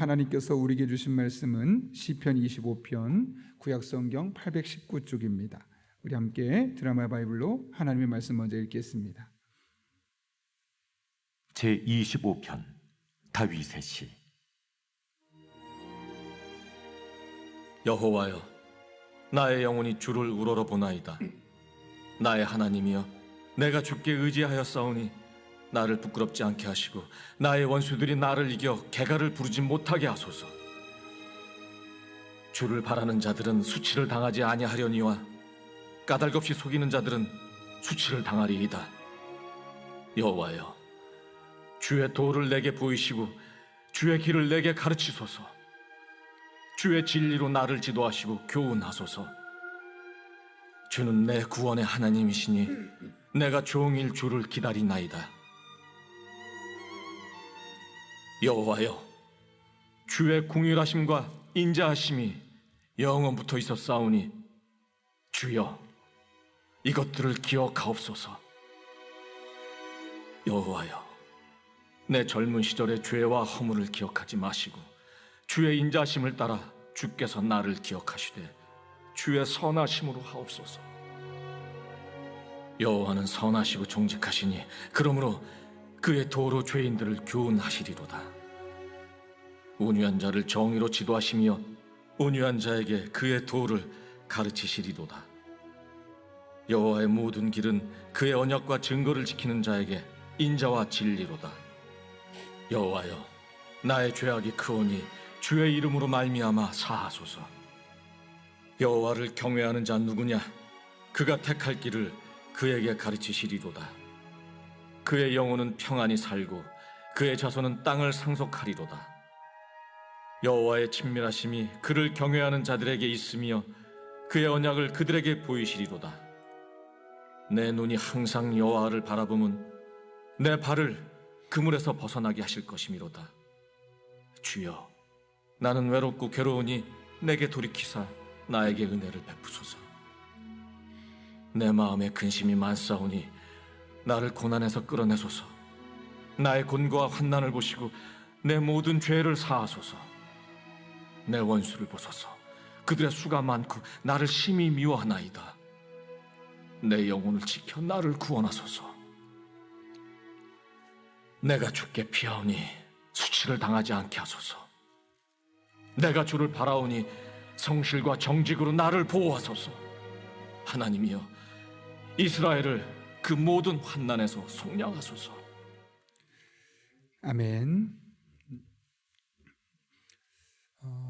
하나님께서 우리에게 주신 말씀은 시편 25편 구약성경 819쪽입니다. 우리 함께 드라마 바이블로 하나님의 말씀 먼저 읽겠습니다. 제25편 다윗의 시. 여호와여, 나의 영혼이 주를 우러러 보나이다. 나의 하나님이여, 내가 주께 의지하였사오니 나를 부끄럽지 않게 하시고 나의 원수들이 나를 이겨 개가를 부르지 못하게 하소서. 주를 바라는 자들은 수치를 당하지 아니하려니와 까닭없이 속이는 자들은 수치를 당하리이다. 여호와여, 주의 도를 내게 보이시고 주의 길을 내게 가르치소서. 주의 진리로 나를 지도하시고 교훈하소서. 주는 내 구원의 하나님이시니 내가 종일 주를 기다리나이다. 여호와여, 주의 궁휼하심과 인자하심이 영원부터 있었사오니 주여, 이것들을 기억하옵소서. 여호와여, 내 젊은 시절의 죄와 허물을 기억하지 마시고 주의 인자심을 따라 주께서 나를 기억하시되 주의 선하심으로 하옵소서. 여호와는 선하시고 정직하시니 그러므로 그의 도로 죄인들을 교훈하시리로다. 온유한 자를 정의로 지도하시며 온유한 자에게 그의 도를 가르치시리로다. 여호와의 모든 길은 그의 언약과 증거를 지키는 자에게 인자와 진리로다. 여호와여, 나의 죄악이 크오니 주의 이름으로 말미암아 사하소서. 여호와를 경외하는 자 누구냐? 그가 택할 길을 그에게 가르치시리로다. 그의 영혼은 평안히 살고 그의 자손은 땅을 상속하리로다. 여호와의 친밀하심이 그를 경외하는 자들에게 있으며 그의 언약을 그들에게 보이시리로다. 내 눈이 항상 여호와를 바라보면 내 발을 그물에서 벗어나게 하실 것이미로다. 주여, 나는 외롭고 괴로우니 내게 돌이키사 나에게 은혜를 베푸소서. 내 마음에 근심이 많사오니 나를 고난에서 끌어내소서. 나의 곤고와 환난을 보시고 내 모든 죄를 사하소서. 내 원수를 보소서. 그들의 수가 많고 나를 심히 미워하나이다. 내 영혼을 지켜 나를 구원하소서. 내가 주께 피하오니 수치를 당하지 않게 하소서. 내가 주를 바라오니 성실과 정직으로 나를 보호하소서. 하나님이여, 이스라엘을 그 모든 환난에서 속량하소서. 아멘.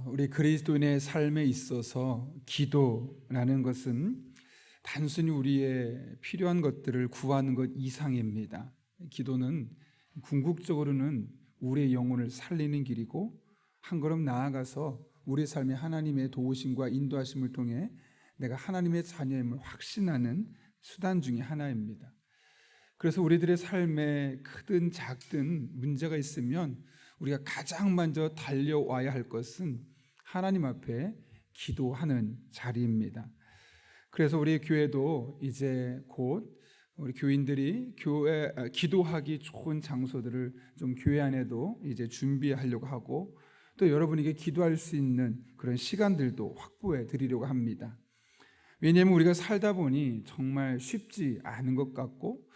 우리 그리스도인의 삶에 있어서 기도라는 것은 단순히 우리의 필요한 것들을 구하는 것 이상입니다. 기도는 궁극적으로는 우리의 영혼을 살리는 길이고 한 걸음 나아가서 우리 삶에 하나님의 도우심과 인도하심을 통해 내가 하나님의 자녀임을 확신하는 수단 중에 하나입니다. 그래서 우리들의 삶에 크든 작든 문제가 있으면 우리가 가장 먼저 달려와야 할 것은 하나님 앞에 기도하는 자리입니다. 그래서 우리 교회도 이제 곧 우리 교인들이 기도하기 좋은 장소들을 좀 교회 안에도 이제 준비하려고 하고 또 여러분에게 기도할 수 있는 그런 시간들도 확보해 드리려고 합니다. 왜냐하면 우리가 살다 보니 정말 쉽지 않은 것 같고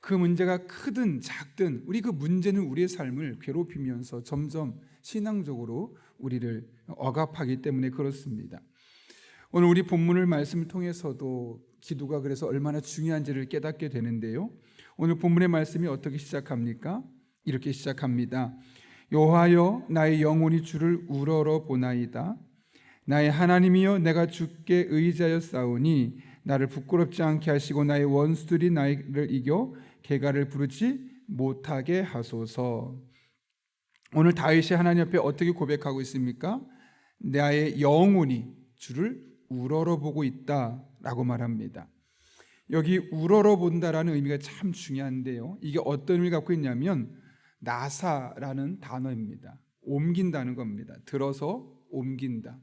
그 문제가 크든 작든 우리 그 문제는 우리의 삶을 괴롭히면서 점점 신앙적으로 우리를 억압하기 때문에 그렇습니다. 오늘 우리 본문을 말씀을 통해서도 기도가 그래서 얼마나 중요한지를 깨닫게 되는데요. 오늘 본문의 말씀이 어떻게 시작합니까? 이렇게 시작합니다. 여호와여, 나의 영혼이 주를 우러러 보나이다. 나의 하나님이여, 내가 주께 의지하였사오니 나를 부끄럽지 않게 하시고 나의 원수들이 나를 이겨 개가를 부르지 못하게 하소서. 오늘 다윗이 하나님 앞에 어떻게 고백하고 있습니까? 나의 영혼이 주를 우러러보고 있다라고 말합니다. 여기 우러러본다라는 의미가 참 중요한데요. 이게 어떤 의미를 갖고 있냐면 나사라는 단어입니다. 옮긴다는 겁니다. 들어서 옮긴다.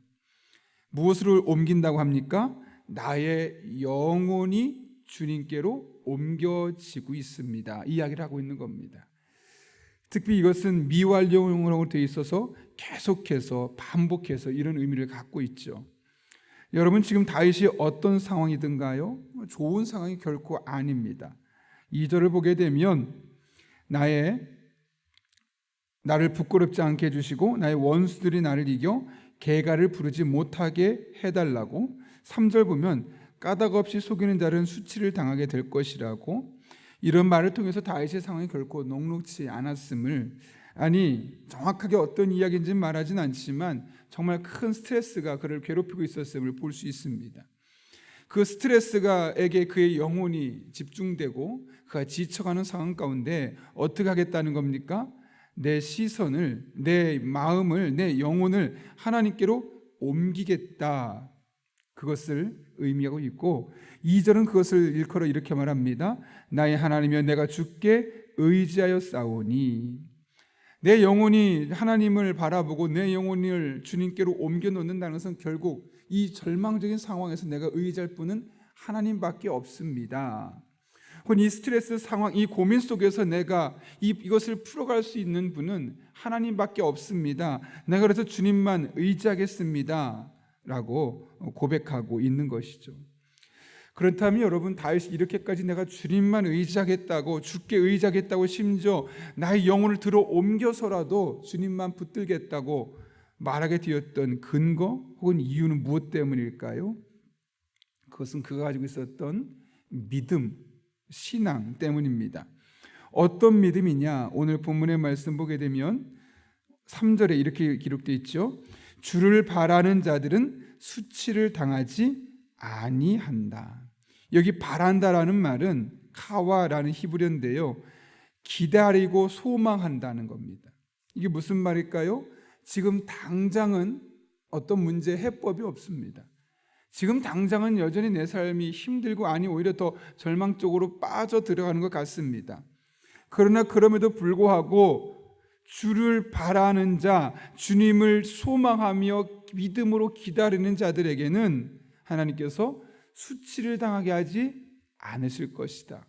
무엇을 옮긴다고 합니까? 나의 영혼이 주님께로 옮겨지고 있습니다. 이 이야기를 하고 있는 겁니다. 특히 이것은 미완료형으로 되어 있어서 계속해서 반복해서 이런 의미를 갖고 있죠. 여러분, 지금 다윗이 어떤 상황이든가요? 좋은 상황이 결코 아닙니다. 2절을 보게 되면 나를 부끄럽지 않게 해주시고 나의 원수들이 나를 이겨 개가를 부르지 못하게 해달라고. 3절 보면 까닭 없이 속이는 자는 수치를 당하게 될 것이라고. 이런 말을 통해서 다윗의 상황이 결코 녹록지 않았음을, 정확하게 어떤 이야기인지는 말하진 않지만 정말 큰 스트레스가 그를 괴롭히고 있었음을 볼 수 있습니다. 그 스트레스가에게 그의 영혼이 집중되고 그가 지쳐가는 상황 가운데 어떻게 하겠다는 겁니까? 내 시선을, 내 마음을, 내 영혼을 하나님께로 옮기겠다, 그것을 의미하고 있고, 2절은 그것을 일컬어 이렇게 말합니다. 나의 하나님이여 내가 주께 의지하여 싸우니. 내 영혼이 하나님을 바라보고 내 영혼을 주님께로 옮겨놓는다는 것은 결국 이 절망적인 상황에서 내가 의지할 분은 하나님밖에 없습니다. 이 스트레스 상황, 이 고민 속에서 내가 이것을 풀어갈 수 있는 분은 하나님밖에 없습니다. 내가 그래서 주님만 의지하겠습니다 라고 고백하고 있는 것이죠. 그렇다면 여러분, 다윗이 이렇게까지 내가 주님만 의지하겠다고, 주께 의지하겠다고, 심지어 나의 영혼을 들어 옮겨서라도 주님만 붙들겠다고 말하게 되었던 근거 혹은 이유는 무엇 때문일까요? 그것은 그가 가지고 있었던 믿음, 신앙 때문입니다. 어떤 믿음이냐? 오늘 본문의 말씀 보게 되면 3절에 이렇게 기록되어 있죠. 주를 바라는 자들은 수치를 당하지 아니한다. 여기 바란다라는 말은 카와라는 히브리어인데요, 기다리고 소망한다는 겁니다. 이게 무슨 말일까요? 지금 당장은 어떤 문제 해법이 없습니다. 지금 당장은 여전히 내 삶이 힘들고 오히려 더 절망적으로 빠져 들어가는 것 같습니다. 그러나 그럼에도 불구하고 주를 바라는 자, 주님을 소망하며 믿음으로 기다리는 자들에게는 하나님께서 수치를 당하게 하지 않으실 것이다.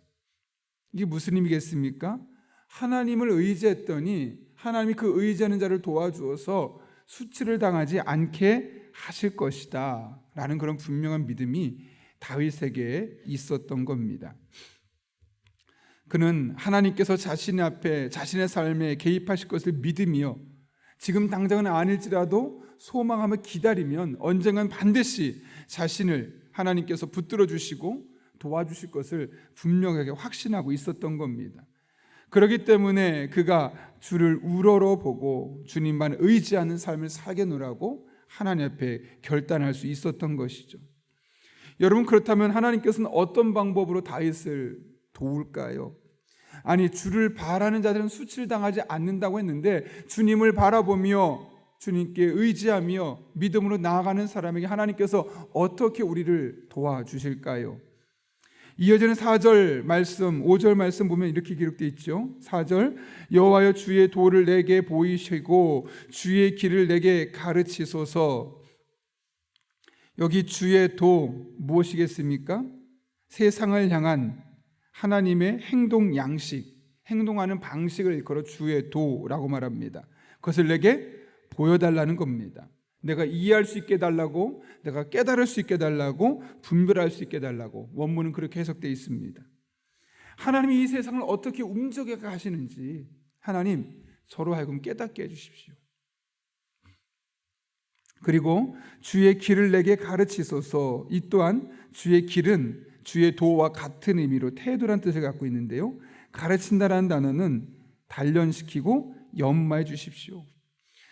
이게 무슨 의미겠습니까? 하나님을 의지했더니 하나님이 그 의지하는 자를 도와주어서 수치를 당하지 않게 하실 것이다 라는 그런 분명한 믿음이 다윗에게 있었던 겁니다. 그는 하나님께서 자신의 앞에, 자신의 삶에 개입하실 것을 믿으며 지금 당장은 아닐지라도 소망하며 기다리면 언젠간 반드시 자신을 하나님께서 붙들어 주시고 도와주실 것을 분명하게 확신하고 있었던 겁니다. 그렇기 때문에 그가 주를 우러러 보고 주님만 의지하는 삶을 살게노라고 하나님 앞에 결단할 수 있었던 것이죠. 여러분, 그렇다면 하나님께서는 어떤 방법으로 다윗을 도울까요? 주를 바라는 자들은 수치를 당하지 않는다고 했는데 주님을 바라보며 주님께 의지하며 믿음으로 나아가는 사람에게 하나님께서 어떻게 우리를 도와주실까요? 이어지는 4절 말씀, 5절 말씀 보면 이렇게 기록되어 있죠. 4절, 여호와여 주의 도를 내게 보이시고 주의 길을 내게 가르치소서. 여기 주의 도 무엇이겠습니까? 세상을 향한 하나님의 행동 양식, 행동하는 방식을 일컬어 주의 도라고 말합니다. 그것을 내게 보여달라는 겁니다. 내가 이해할 수 있게 해달라고, 내가 깨달을 수 있게 해달라고, 분별할 수 있게 해달라고. 원문은 그렇게 해석되어 있습니다. 하나님이 이 세상을 어떻게 움직여 가시는지 하나님 저로 하여금 깨닫게 해주십시오. 그리고 주의 길을 내게 가르치소서. 이 또한 주의 길은 주의 도와 같은 의미로 태도란 뜻을 갖고 있는데요, 가르친다라는 단어는 단련시키고 연마해 주십시오.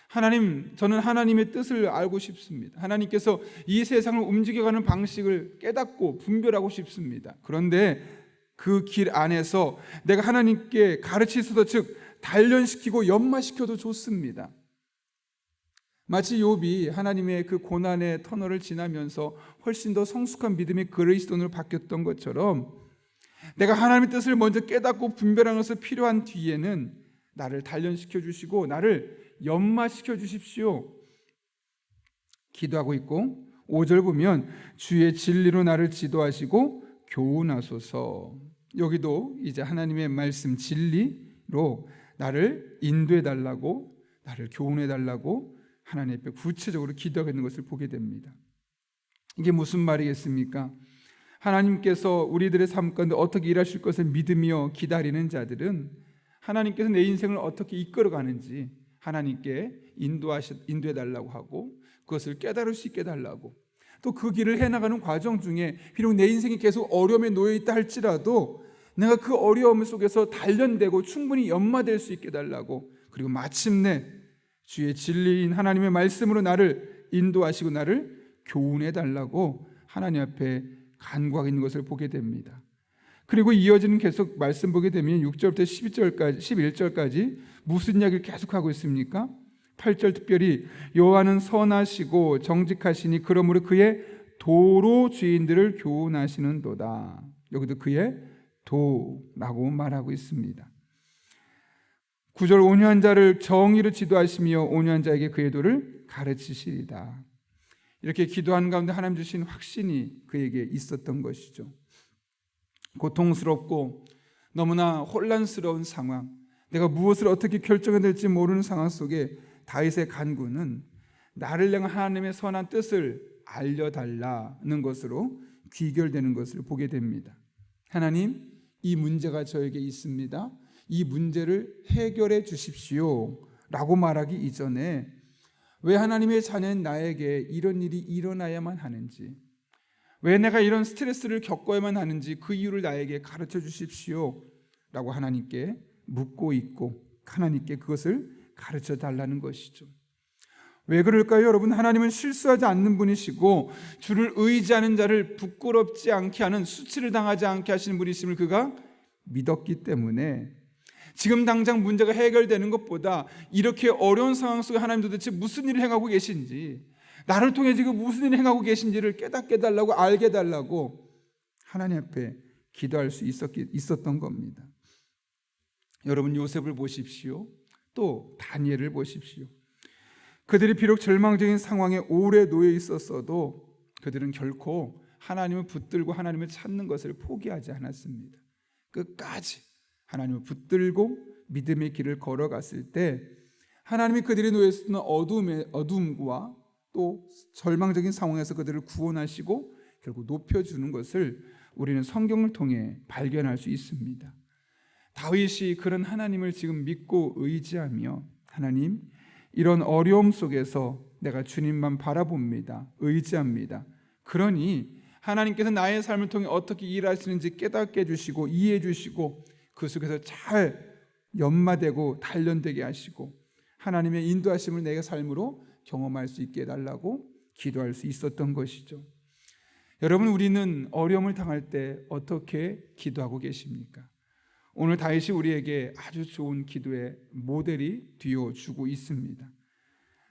하나님, 저는 하나님의 뜻을 알고 싶습니다. 하나님께서 이 세상을 움직여가는 방식을 깨닫고 분별하고 싶습니다. 그런데 그 길 안에서 내가 하나님께 가르치소서, 즉 단련시키고 연마시켜도 좋습니다. 마치 욥이 하나님의 그 고난의 터널을 지나면서 훨씬 더 성숙한 믿음의 그리스도인으로 바뀌었던 것처럼 내가 하나님의 뜻을 먼저 깨닫고 분별하는 것이 필요한 뒤에는 나를 단련시켜 주시고 나를 연마시켜 주십시오. 기도하고 있고, 5절 보면 주의 진리로 나를 지도하시고 교훈하소서. 여기도 이제 하나님의 말씀 진리로 나를 인도해 달라고, 나를 교훈해 달라고 하나님 앞에 구체적으로 기도하고 있는 것을 보게 됩니다. 이게 무슨 말이겠습니까? 하나님께서 우리들의 삶 가운데 어떻게 일하실 것을 믿으며 기다리는 자들은 하나님께서 내 인생을 어떻게 이끌어가는지 하나님께 인도해 달라고 하고, 그것을 깨달을 수 있게 달라고, 또 그 길을 해나가는 과정 중에 비록 내 인생이 계속 어려움에 놓여 있다 할지라도 내가 그 어려움 속에서 단련되고 충분히 연마될 수 있게 달라고, 그리고 마침내 주의 진리인 하나님의 말씀으로 나를 인도하시고 나를 교훈해 달라고 하나님 앞에 간구하고 있는 것을 보게 됩니다. 그리고 이어지는 계속 말씀 보게 되면 6절부터 11절까지 무슨 이야기를 계속하고 있습니까? 8절 특별히 여호와는 선하시고 정직하시니 그러므로 그의 도로 주인들을 교훈하시는도다. 여기도 그의 도라고 말하고 있습니다. 9절 온유한 자를 정의로 지도하시며 온유한 자에게 그의 도를 가르치시리다. 이렇게 기도하는 가운데 하나님 주신 확신이 그에게 있었던 것이죠. 고통스럽고 너무나 혼란스러운 상황, 내가 무엇을 어떻게 결정해야 될지 모르는 상황 속에 다윗의 간구는 나를 향한 하나님의 선한 뜻을 알려달라는 것으로 귀결되는 것을 보게 됩니다. 하나님, 이 문제가 저에게 있습니다. 이 문제를 해결해 주십시오 라고 말하기 이전에 왜 하나님의 자녀인 나에게 이런 일이 일어나야만 하는지, 왜 내가 이런 스트레스를 겪어야만 하는지 그 이유를 나에게 가르쳐 주십시오 라고 하나님께 묻고 있고, 하나님께 그것을 가르쳐 달라는 것이죠. 왜 그럴까요? 여러분, 하나님은 실수하지 않는 분이시고 주를 의지하는 자를 부끄럽지 않게 하는, 수치를 당하지 않게 하시는 분이심을 그가 믿었기 때문에 지금 당장 문제가 해결되는 것보다 이렇게 어려운 상황 속에 하나님 도대체 무슨 일을 행하고 계신지, 나를 통해 지금 무슨 일을 행하고 계신지를 깨닫게 달라고, 알게 달라고 하나님 앞에 기도할 수 있었던 겁니다. 여러분, 요셉을 보십시오. 또 다니엘을 보십시오. 그들이 비록 절망적인 상황에 오래 놓여 있었어도 그들은 결코 하나님을 붙들고 하나님을 찾는 것을 포기하지 않았습니다. 끝까지 하나님을 붙들고 믿음의 길을 걸어갔을 때 하나님이 그들이 놓여 있었던 어둠과 또 절망적인 상황에서 그들을 구원하시고 결국 높여주는 것을 우리는 성경을 통해 발견할 수 있습니다. 다윗이 그런 하나님을 지금 믿고 의지하며, 하나님, 이런 어려움 속에서 내가 주님만 바라봅니다. 의지합니다. 그러니 하나님께서 나의 삶을 통해 어떻게 일하시는지 깨닫게 해주시고 이해해 주시고 그 속에서 잘 연마되고 단련되게 하시고 하나님의 인도하심을 내 삶으로 경험할 수 있게 해달라고 기도할 수 있었던 것이죠. 여러분, 우리는 어려움을 당할 때 어떻게 기도하고 계십니까? 오늘 다윗이 우리에게 아주 좋은 기도의 모델이 되어주고 있습니다.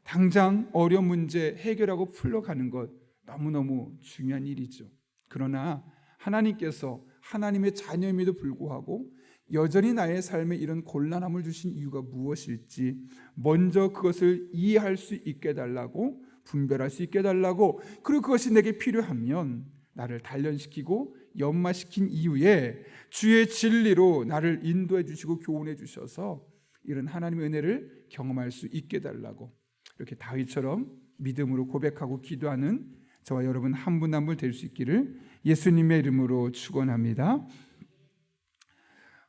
당장 어려운 문제 해결하고 풀러가는 것 너무너무 중요한 일이죠. 그러나 하나님께서 하나님의 자녀임에도 불구하고 여전히 나의 삶에 이런 곤란함을 주신 이유가 무엇일지 먼저 그것을 이해할 수 있게 해달라고, 분별할 수 있게 해달라고, 그리고 그것이 내게 필요하면 나를 단련시키고 연마시킨 이후에 주의 진리로 나를 인도해 주시고 교훈해 주셔서 이런 하나님의 은혜를 경험할 수 있게 해달라고, 이렇게 다윗처럼 믿음으로 고백하고 기도하는 저와 여러분 한 분 한 분 될 수 있기를 예수님의 이름으로 축원합니다.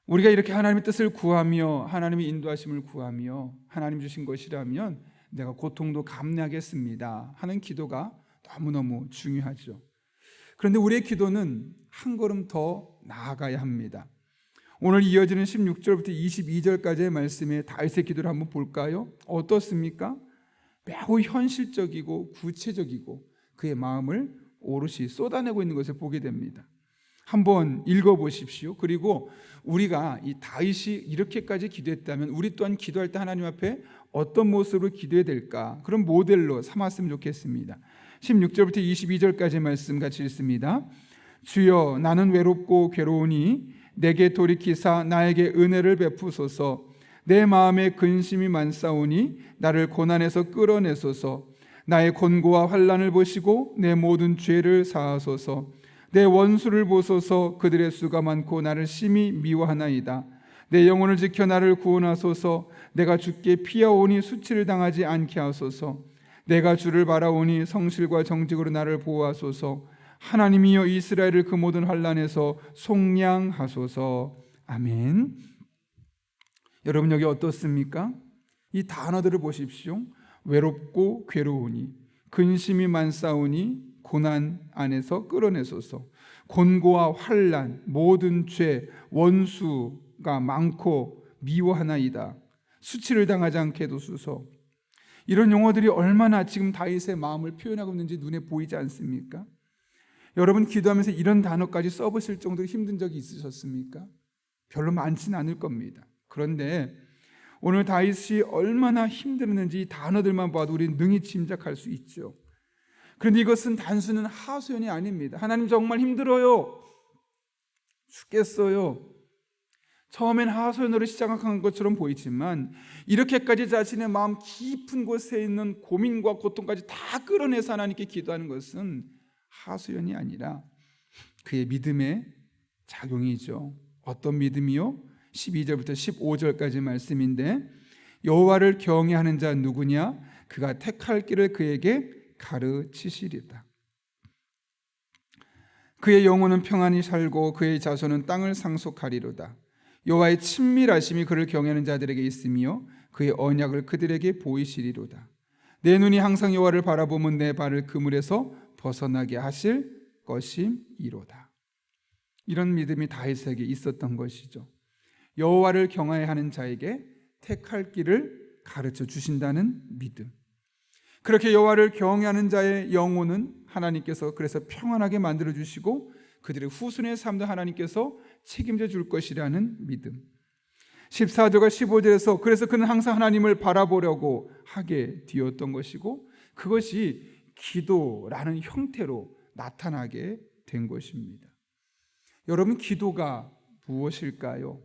우리가 이렇게 하나님의 뜻을 구하며 하나님의 인도하심을 구하며 하나님 주신 것이라면 내가 고통도 감내하겠습니다 하는 기도가 너무너무 중요하죠. 그런데 우리의 기도는 한 걸음 더 나아가야 합니다. 오늘 이어지는 16절부터 22절까지의 말씀에 다윗의 기도를 한번 볼까요? 어떻습니까? 매우 현실적이고 구체적이고 그의 마음을 오롯이 쏟아내고 있는 것을 보게 됩니다. 한번 읽어보십시오. 그리고 우리가 이 다윗이 이렇게까지 기도했다면 우리 또한 기도할 때 하나님 앞에 어떤 모습으로 기도해야 될까? 그런 모델로 삼았으면 좋겠습니다. 16절부터 22절까지 말씀 같이 읽습니다. 주여, 나는 외롭고 괴로우니 내게 돌이키사 나에게 은혜를 베푸소서. 내 마음에 근심이 많사오니 나를 고난에서 끌어내소서. 나의 곤고와 환난을 보시고 내 모든 죄를 사하소서. 내 원수를 보소서. 그들의 수가 많고 나를 심히 미워하나이다. 내 영혼을 지켜 나를 구원하소서. 내가 주께 피하오니 수치를 당하지 않게 하소서. 내가 주를 바라오니 성실과 정직으로 나를 보호하소서. 하나님이여 이스라엘을 그 모든 환난에서 속량하소서. 아멘. 여러분 여기 어떻습니까? 이 단어들을 보십시오. 외롭고 괴로우니, 근심이 많사오니 고난 안에서 끌어내소서. 곤고와 환난, 모든 죄, 원수가 많고 미워하나이다. 수치를 당하지 않게 해두소서. 이런 용어들이 얼마나 지금 다윗의 마음을 표현하고 있는지 눈에 보이지 않습니까? 여러분 기도하면서 이런 단어까지 써보실 정도로 힘든 적이 있으셨습니까? 별로 많지는 않을 겁니다. 그런데 오늘 다윗이 얼마나 힘들었는지 이 단어들만 봐도 우리는 능히 짐작할 수 있죠. 그런데 이것은 단순한 하소연이 아닙니다. 하나님 정말 힘들어요. 죽겠어요. 처음엔 하소연으로 시작한 것처럼 보이지만 이렇게까지 자신의 마음 깊은 곳에 있는 고민과 고통까지 다 끌어내서 하나님께 기도하는 것은 하소연이 아니라 그의 믿음의 작용이죠. 어떤 믿음이요? 12절부터 15절까지 말씀인데 여호와를 경외하는 자 누구냐? 그가 택할 길을 그에게 가르치시리다. 그의 영혼은 평안히 살고 그의 자손은 땅을 상속하리로다. 여호와의 친밀하심이 그를 경외하는 자들에게 있으며 그의 언약을 그들에게 보이시리로다. 내 눈이 항상 여호와를 바라보면 내 발을 그물에서 벗어나게 하실 것임이로다. 이런 믿음이 다윗에게 있었던 것이죠. 여호와를 경외하는 자에게 택할 길을 가르쳐 주신다는 믿음. 그렇게 여호와를 경외하는 자의 영혼은 하나님께서 그래서 평안하게 만들어 주시고 그들의 후손의 삶도 하나님께서 책임져 줄 것이라는 믿음. 14절과 15절에서 그래서 그는 항상 하나님을 바라보려고 하게 되었던 것이고 그것이 기도라는 형태로 나타나게 된 것입니다. 여러분 기도가 무엇일까요?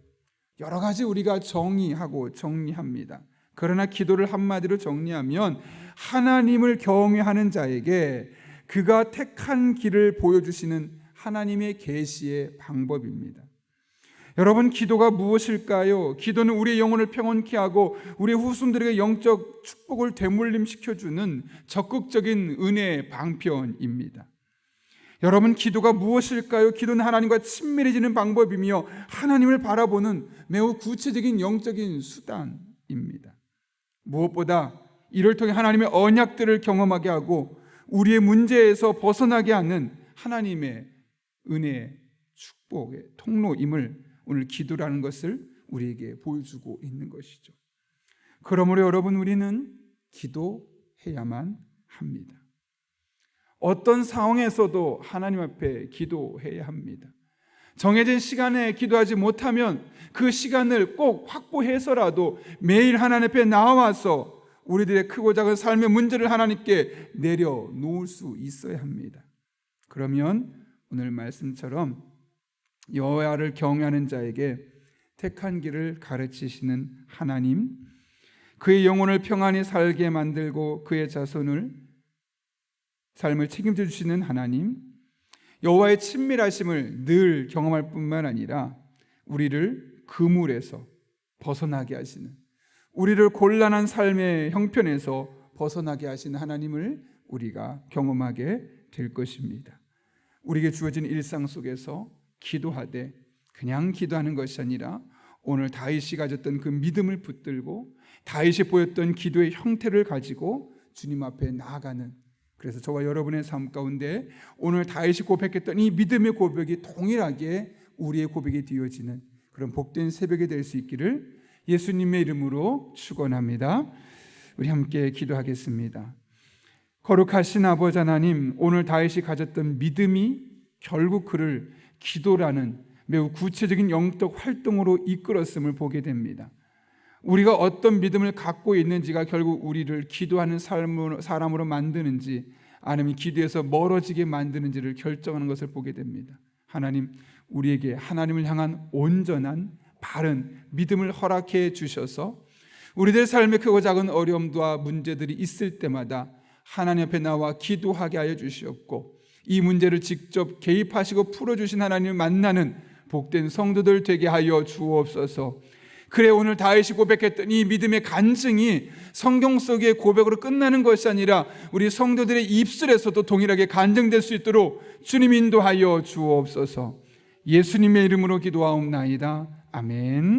여러 가지 우리가 정의하고 정리합니다. 그러나 기도를 한마디로 정리하면 하나님을 경외하는 자에게 그가 택한 길을 보여주시는 하나님의 계시의 방법입니다. 여러분 기도가 무엇일까요? 기도는 우리의 영혼을 평온케 하고 우리의 후손들에게 영적 축복을 되물림시켜주는 적극적인 은혜의 방편입니다. 여러분 기도가 무엇일까요? 기도는 하나님과 친밀해지는 방법이며 하나님을 바라보는 매우 구체적인 영적인 수단입니다. 무엇보다 이를 통해 하나님의 언약들을 경험하게 하고 우리의 문제에서 벗어나게 하는 하나님의 은혜의 축복의 통로임을 오늘 기도라는 것을 우리에게 보여주고 있는 것이죠. 그러므로 여러분 우리는 기도해야만 합니다. 어떤 상황에서도 하나님 앞에 기도해야 합니다. 정해진 시간에 기도하지 못하면 그 시간을 꼭 확보해서라도 매일 하나님 앞에 나와서 우리들의 크고 작은 삶의 문제를 하나님께 내려놓을 수 있어야 합니다. 그러면 오늘 말씀처럼 여호와를 경외하는 자에게 택한 길을 가르치시는 하나님, 그의 영혼을 평안히 살게 만들고 그의 자손을 삶을 책임져 주시는 하나님, 여호와의 친밀하심을 늘 경험할 뿐만 아니라 우리를 그물에서 벗어나게 하시는, 우리를 곤란한 삶의 형편에서 벗어나게 하시는 하나님을 우리가 경험하게 될 것입니다. 우리에게 주어진 일상 속에서 기도하되 그냥 기도하는 것이 아니라 오늘 다윗이 가졌던 그 믿음을 붙들고 다윗이 보였던 기도의 형태를 가지고 주님 앞에 나아가는, 그래서 저와 여러분의 삶 가운데 오늘 다윗이 고백했던 이 믿음의 고백이 동일하게 우리의 고백이 되어지는 그런 복된 새벽이 될 수 있기를 예수님의 이름으로 축원합니다. 우리 함께 기도하겠습니다. 거룩하신 아버지 하나님, 오늘 다윗이 가졌던 믿음이 결국 그를 기도라는 매우 구체적인 영적 활동으로 이끌었음을 보게 됩니다. 우리가 어떤 믿음을 갖고 있는지가 결국 우리를 기도하는 사람으로 만드는지 아니면 기도에서 멀어지게 만드는지를 결정하는 것을 보게 됩니다. 하나님, 우리에게 하나님을 향한 온전한 바른 믿음을 허락해 주셔서 우리들 삶의 크고 작은 어려움과 문제들이 있을 때마다 하나님 앞에 나와 기도하게 하여 주시옵고 이 문제를 직접 개입하시고 풀어주신 하나님을 만나는 복된 성도들 되게 하여 주옵소서. 그래, 오늘 다윗이 고백했던 이 믿음의 간증이 성경 속의 고백으로 끝나는 것이 아니라 우리 성도들의 입술에서도 동일하게 간증될 수 있도록 주님 인도하여 주옵소서. 예수님의 이름으로 기도하옵나이다. 아멘.